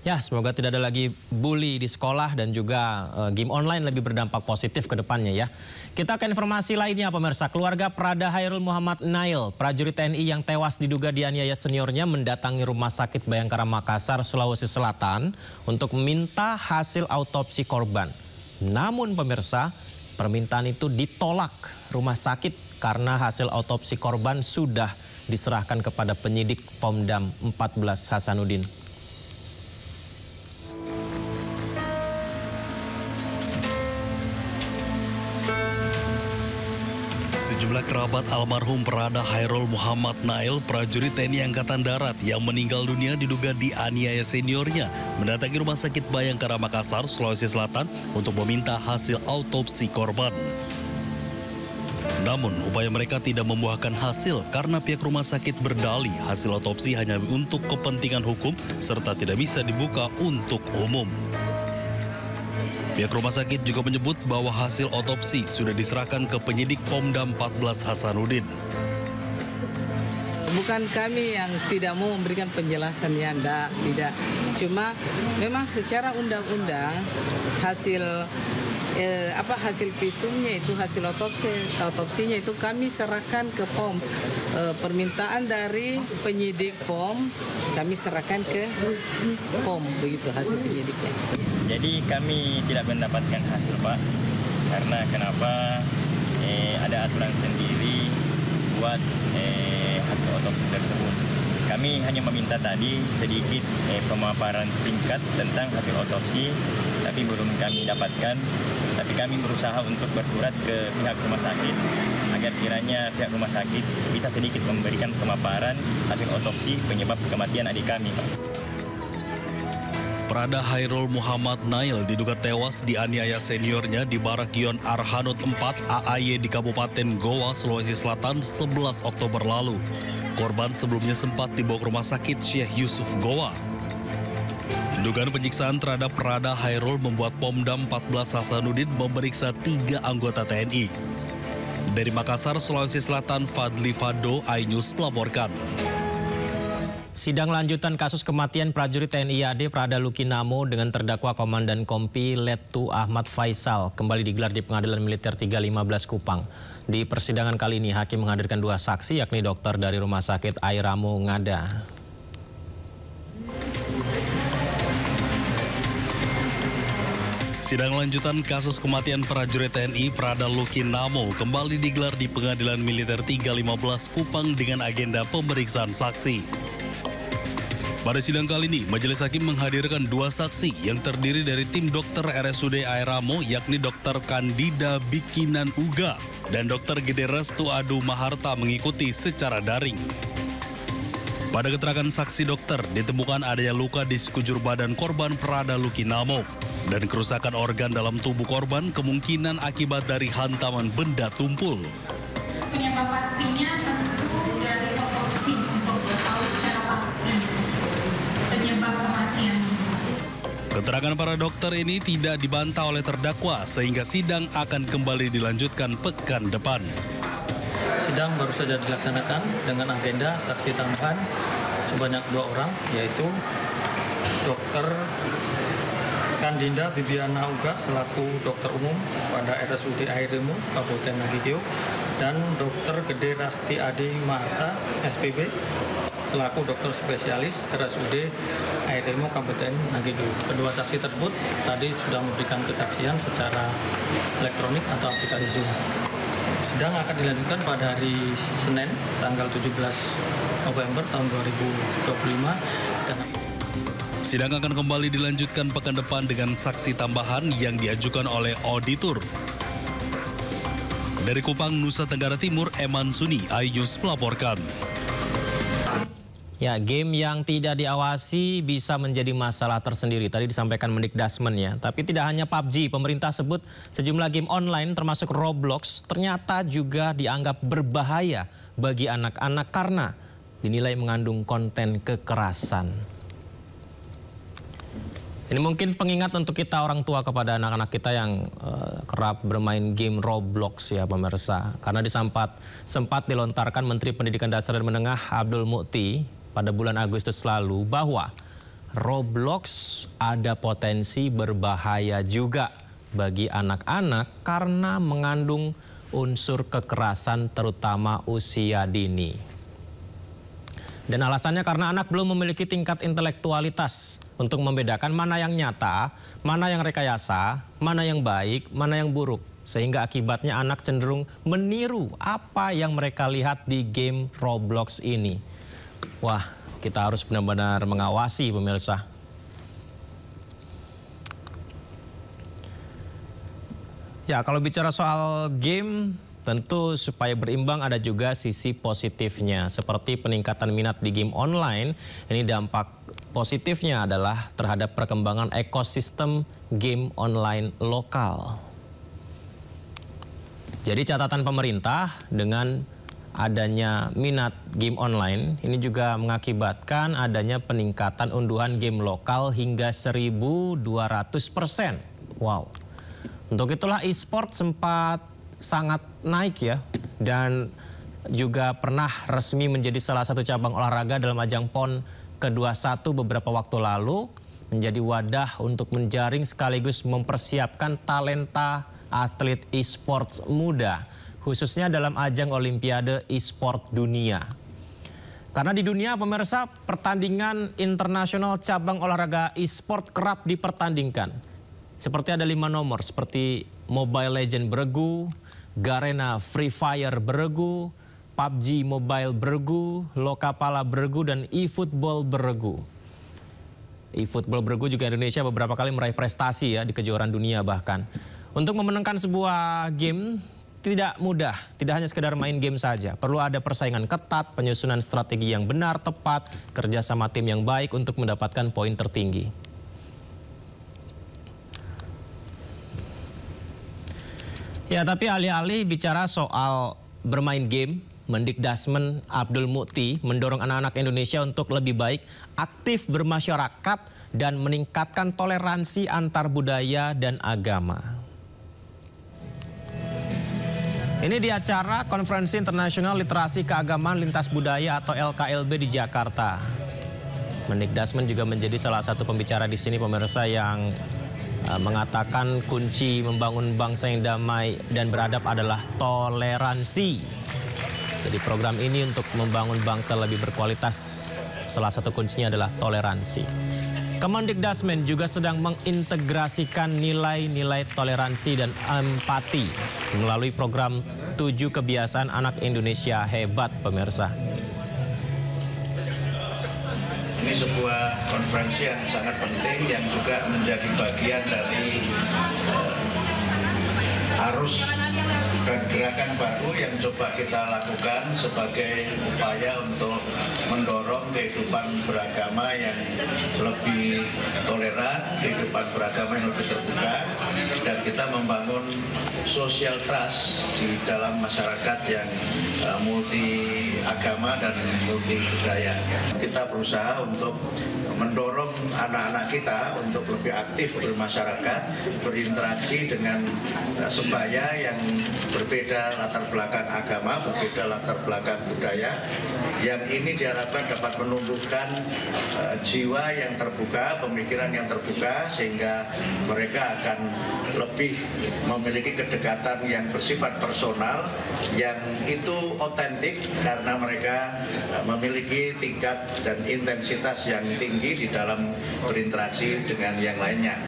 Ya, semoga tidak ada lagi bully di sekolah dan juga game online lebih berdampak positif ke depannya ya. Kita ke informasi lainnya pemirsa. Keluarga Prada Hairul Muhammad Nail, prajurit TNI yang tewas diduga dianiaya seniornya mendatangi Rumah Sakit Bayangkara Makassar, Sulawesi Selatan untuk meminta hasil autopsi korban. Namun pemirsa, permintaan itu ditolak rumah sakit karena hasil autopsi korban sudah diserahkan kepada penyidik Pomdam 14 Hasanuddin. Sejumlah kerabat almarhum Prada Hairul Muhammad Nail, prajurit TNI Angkatan Darat yang meninggal dunia diduga dianiaya seniornya, mendatangi Rumah Sakit Bayangkara Makassar, Sulawesi Selatan untuk meminta hasil autopsi korban. Namun, upaya mereka tidak membuahkan hasil karena pihak rumah sakit berdalih hasil autopsi hanya untuk kepentingan hukum serta tidak bisa dibuka untuk umum. Pihak rumah sakit juga menyebut bahwa hasil otopsi sudah diserahkan ke penyidik Pomdam 14 Hasanuddin. Bukan kami yang tidak mau memberikan penjelasan ya, tidak. Cuma memang secara undang-undang hasil hasil visumnya itu, hasil otopsinya itu kami serahkan ke POM. Permintaan dari penyidik POM kami serahkan ke POM, begitu hasil penyidiknya. Jadi kami tidak mendapatkan hasil, Pak. Karena kenapa? Ada aturan sendiri buat hasil otopsi tersebut. Kami hanya meminta tadi sedikit pemaparan singkat tentang hasil otopsi, tapi belum kami dapatkan. Tapi kami berusaha untuk bersurat ke pihak rumah sakit agar kiranya pihak rumah sakit bisa sedikit memberikan pemaparan hasil otopsi penyebab kematian adik kami, Pak. Prada Hairul Muhammad Nail diduga tewas dianiaya seniornya di Barak Yon Arhanud 4 AAY di Kabupaten Goa, Sulawesi Selatan 11 Oktober lalu. Korban sebelumnya sempat dibawa ke Rumah Sakit Syekh Yusuf Goa. Dugaan penyiksaan terhadap Prada Hairul membuat Pomdam 14 Hasanuddin memeriksa 3 anggota TNI. Dari Makassar, Sulawesi Selatan, Fadli Fado, iNews melaporkan. Sidang lanjutan kasus kematian prajurit TNI AD Prada Lukinamo dengan terdakwa Komandan Kompi Letu Ahmad Faisal kembali digelar di Pengadilan Militer 315 Kupang. Di persidangan kali ini, hakim menghadirkan 2 saksi, yakni dokter dari Rumah Sakit Airamo Ngada. Sidang lanjutan kasus kematian prajurit TNI Prada Lukinamo kembali digelar di Pengadilan Militer 315 Kupang dengan agenda pemeriksaan saksi. Pada sidang kali ini, majelis hakim menghadirkan 2 saksi yang terdiri dari tim dokter RSUD Airamo, yakni Dr. Kandida Bikinan Uga dan Dr. Gede Restu Adu Maharta mengikuti secara daring. Pada keterangan saksi dokter, ditemukan adanya luka di sekujur badan korban Prada Lukinamo dan kerusakan organ dalam tubuh korban kemungkinan akibat dari hantaman benda tumpul. Penyebab pastinya tentu dari otopsi untuk tahu secara pasti penyebab kematian. Keterangan para dokter ini tidak dibantah oleh terdakwa sehingga sidang akan kembali dilanjutkan pekan depan. Sidang baru saja dilaksanakan dengan agenda saksi tambahan sebanyak 2 orang, yaitu Dr. Kandida Bibiana Uga selaku dokter umum pada RSUD Airemo Kabupaten Nagegeo dan Dr. Gede Rasti Adi Maharta SPB selaku dokter spesialis RSUD Airemo Kabupaten Nagegeo. Kedua saksi tersebut tadi sudah memberikan kesaksian secara elektronik atau aplikasi Zoom. Sidang akan dilanjutkan pada hari Senin tanggal 17 November tahun 2025 dan Sidang akan kembali dilanjutkan pekan depan dengan saksi tambahan yang diajukan oleh auditor. Dari Kupang, Nusa Tenggara Timur, Eman Suni, iNews melaporkan. Ya, game yang tidak diawasi bisa menjadi masalah tersendiri. Tadi disampaikan Mendikdasmen ya. Tapi tidak hanya PUBG, pemerintah sebut sejumlah game online termasuk Roblox ternyata juga dianggap berbahaya bagi anak-anak karena dinilai mengandung konten kekerasan. Ini mungkin pengingat untuk kita orang tua kepada anak-anak kita yang kerap bermain game Roblox ya pemirsa. Karena sempat dilontarkan Menteri Pendidikan Dasar dan Menengah Abdul Mukti pada bulan Agustus lalu bahwa Roblox ada potensi berbahaya juga bagi anak-anak karena mengandung unsur kekerasan terutama usia dini. Dan alasannya karena anak belum memiliki tingkat intelektualitas untuk membedakan mana yang nyata, mana yang rekayasa, mana yang baik, mana yang buruk. Sehingga akibatnya anak cenderung meniru apa yang mereka lihat di game Roblox ini. Wah, kita harus benar-benar mengawasi pemirsa. Ya, kalau bicara soal game, tentu supaya berimbang ada juga sisi positifnya. Seperti peningkatan minat di game online, ini dampak positifnya adalah terhadap perkembangan ekosistem game online lokal. Jadi catatan pemerintah dengan adanya minat game online, ini juga mengakibatkan adanya peningkatan unduhan game lokal hingga 1.200%. Wow. Untuk itulah e-sport sempat sangat naik ya, dan juga pernah resmi menjadi salah satu cabang olahraga dalam ajang PON ke-21 beberapa waktu lalu, menjadi wadah untuk menjaring sekaligus mempersiapkan talenta atlet e-sports muda, khususnya dalam ajang Olimpiade e-sport dunia. Karena di dunia pemirsa, pertandingan internasional cabang olahraga e-sport kerap dipertandingkan. Seperti ada 5 nomor, seperti Mobile Legends beregu, Garena Free Fire beregu, PUBG Mobile beregu, Lokapala beregu, dan eFootball beregu. eFootball beregu juga Indonesia beberapa kali meraih prestasi ya di kejuaraan dunia bahkan. Untuk memenangkan sebuah game tidak mudah, tidak hanya sekedar main game saja. Perlu ada persaingan ketat, penyusunan strategi yang benar, tepat, kerja sama tim yang baik untuk mendapatkan poin tertinggi. Ya, tapi alih-alih bicara soal bermain game, Mendikdasmen Abdul Mukti mendorong anak-anak Indonesia untuk lebih baik aktif bermasyarakat dan meningkatkan toleransi antar budaya dan agama. Ini di acara Konferensi Internasional Literasi Keagamaan Lintas Budaya atau LKLB di Jakarta. Mendikdasmen juga menjadi salah satu pembicara di sini pemirsa yang mengatakan kunci membangun bangsa yang damai dan beradab adalah toleransi. Jadi program ini untuk membangun bangsa lebih berkualitas, salah satu kuncinya adalah toleransi. Kemendikdasmen juga sedang mengintegrasikan nilai-nilai toleransi dan empati melalui program 7 Kebiasaan Anak Indonesia Hebat pemirsa. Ini sebuah konferensi yang sangat penting yang juga menjadi bagian dari arus dan gerakan baru yang coba kita lakukan sebagai upaya untuk mendorong kehidupan beragama yang lebih toleran, kehidupan beragama yang lebih terbuka, dan kita membangun social trust di dalam masyarakat yang multi agama dan multi budaya. Kita berusaha untuk mendorong anak-anak kita untuk lebih aktif bermasyarakat, berinteraksi dengan sebaya yang berbeda latar belakang agama, berbeda latar belakang budaya, yang ini diharapkan dapat menumbuhkan jiwa yang terbuka, pemikiran yang terbuka, sehingga mereka akan lebih memiliki kedekatan yang bersifat personal, yang itu otentik karena mereka memiliki tingkat dan intensitas yang tinggi di dalam berinteraksi dengan yang lainnya.